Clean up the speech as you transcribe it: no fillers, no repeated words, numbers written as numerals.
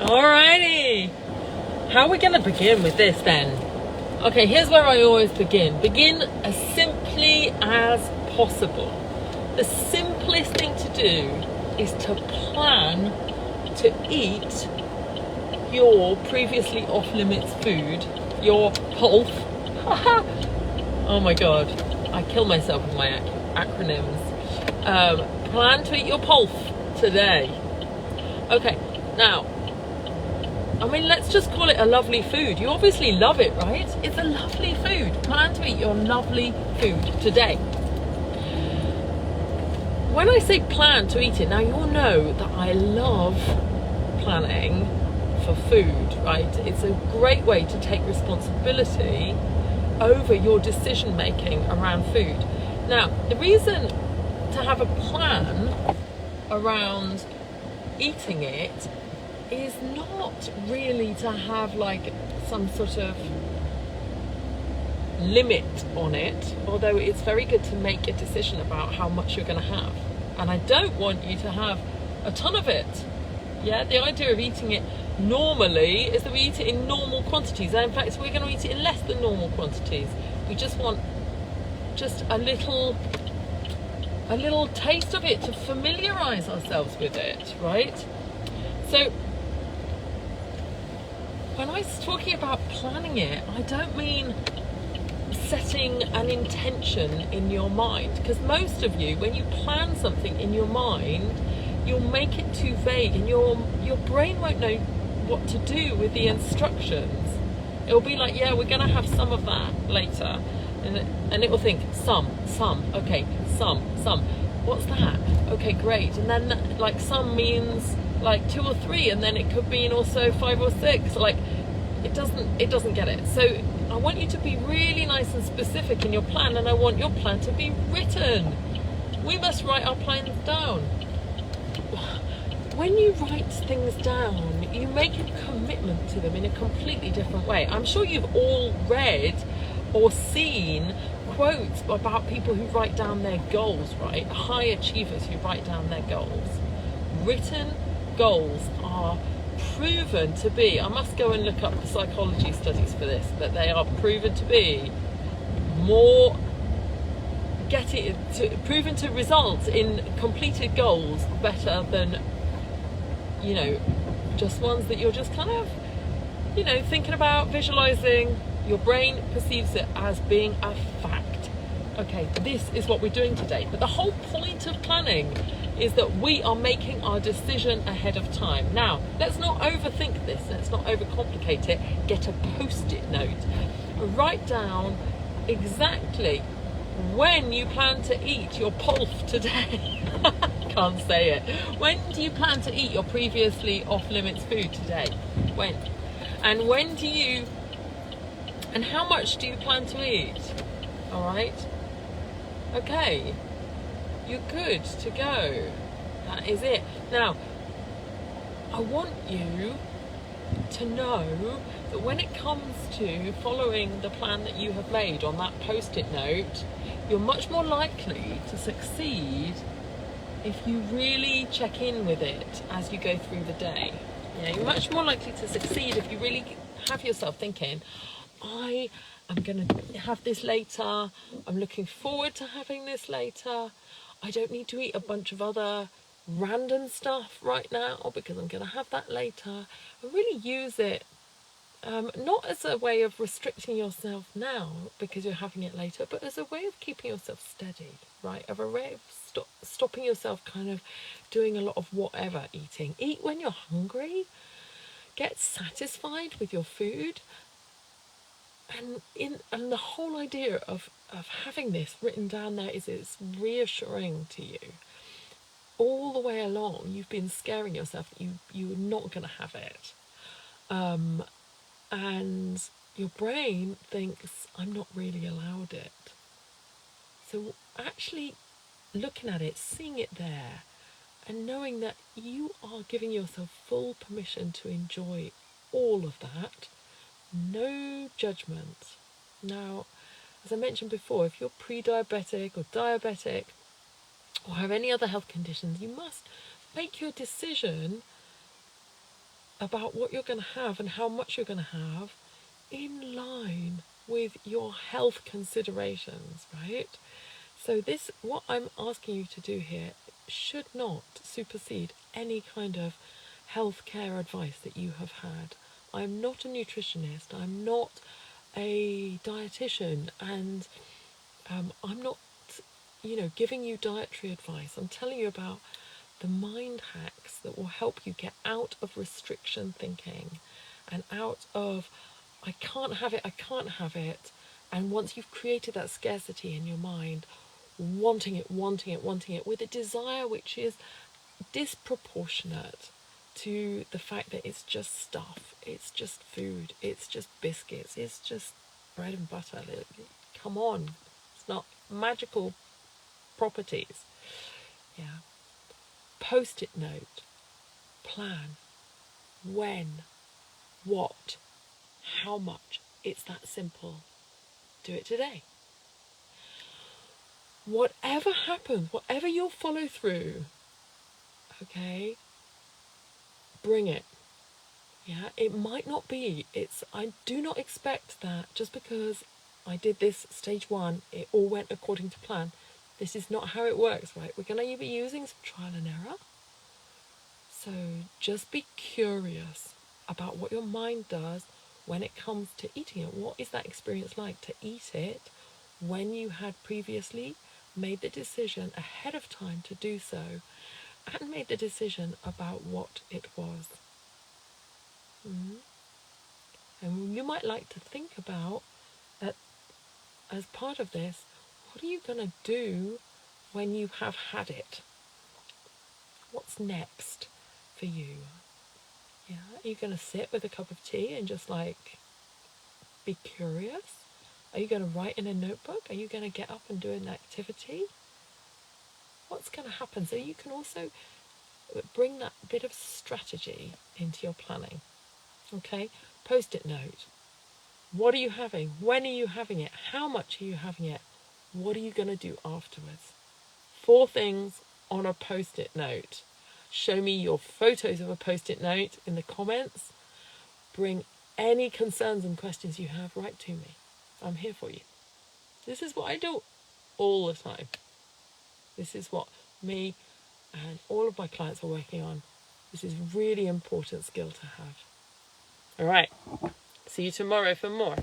Alrighty. How are we going to begin with this then? Okay, here's where I always begin. Begin as simply as possible. The simplest thing to do is to plan to eat your previously off-limits food, your PULF. Oh my god, I kill myself with my acronyms. Plan to eat your PULF today. Okay, now, I mean, let's just call it a lovely food. You obviously love it, right? It's a lovely food. Plan to eat your lovely food today. When I say plan to eat it, now you'll know that I love planning for food, right? It's a great way to take responsibility over your decision making around food. Now, the reason to have a plan around eating it is not really to have like some sort of limit on it, although it's very good to make a decision about how much you're going to have. And I don't want you to have a ton of it. Yeah, the idea of eating it normally is that we eat it in normal quantities, and in fact we're going to eat it in less than normal quantities. We just want just a little taste of it to familiarize ourselves with it, right? So when I was talking about planning it, I don't mean setting an intention in your mind, because most of you, when you plan something in your mind, you'll make it too vague and your brain won't know what to do with the instructions. It'll be like, yeah, we're going to have some of that later, and it will think some, okay, some, what's that? Okay, great. And then like some means like 2 or 3, and then it could mean also 5 or 6. Like it doesn't get it. So I want you to be really nice and specific in your plan, and I want your plan to be written. We must write our plans down. When you write things down, you make a commitment to them in a completely different way. I'm sure you've all read or seen quotes about people who write down their goals, right? High achievers who write down their goals. Written goals are proven to be, I must go and look up the psychology studies for this, but they are proven to be more proven to result in completed goals better than, you know, just ones that you're just kind of, you know, thinking about, visualizing. Your brain perceives it as being a fact. Okay, this is what we're doing today. But the whole point of planning is that we are making our decision ahead of time. Now, let's not overthink this. Let's not overcomplicate it. Get a post-it note. Write down exactly when you plan to eat your PULF today. Can't say it. When do you plan to eat your previously off-limits food today? When? And when do you, and how much do you plan to eat? All right? Okay. You're good to go. That is it. Now, I want you to know that when it comes to following the plan that you have made on that post-it note, you're much more likely to succeed if you really check in with it as you go through the day. Yeah, you're much more likely to succeed if you really have yourself thinking, I am going to have this later. I'm looking forward to having this later. I don't need to eat a bunch of other random stuff right now because I'm going to have that later. And really use it not as a way of restricting yourself now because you're having it later, but as a way of keeping yourself steady, right? Of a way of stopping yourself kind of doing a lot of whatever eating. Eat when you're hungry. Get satisfied with your food. And the whole idea of having this written down there is it's reassuring to you. All the way along, you've been scaring yourself that you're not going to have it. And your brain thinks, I'm not really allowed it. So actually looking at it, seeing it there, and knowing that you are giving yourself full permission to enjoy all of that, no judgment. Now, as I mentioned before, if you're pre-diabetic or diabetic or have any other health conditions, you must make your decision about what you're going to have and how much you're going to have in line with your health considerations, right? So this, what I'm asking you to do here, should not supersede any kind of healthcare advice that you have had. I'm not a nutritionist, I'm not a dietitian, and I'm not, giving you dietary advice. I'm telling you about the mind hacks that will help you get out of restriction thinking and out of I can't have it. And once you've created that scarcity in your mind, wanting it with a desire which is disproportionate to the fact that it's just stuff, it's just food, it's just biscuits, it's just bread and butter. Come on, it's not magical properties. Yeah. Post-it note, plan, when, what, how much. It's that simple. Do it today. Whatever happens, whatever you'll follow through, okay, bring it. Yeah, it might not be. I do not expect that just because I did this stage 1, it all went according to plan. This is not how it works, right? We're going to be using some trial and error. So just be curious about what your mind does when it comes to eating it. What is that experience like to eat it when you had previously made the decision ahead of time to do so and made the decision about what it was? And you might like to think about, as part of this, what are you going to do when you have had it? What's next for you? Yeah, are you going to sit with a cup of tea and just be curious? Are you going to write in a notebook? Are you going to get up and do an activity? What's going to happen? So you can also bring that bit of strategy into your planning. Okay, post-it note. What are you having? When are you having it? How much are you having it? What are you going to do afterwards? 4 things on a post-it note. Show me your photos of a post-it note in the comments. Bring any concerns and questions you have right to me. I'm here for you. This is what I do all the time. This is what me and all of my clients are working on. This is a really important skill to have. All right. See you tomorrow for more.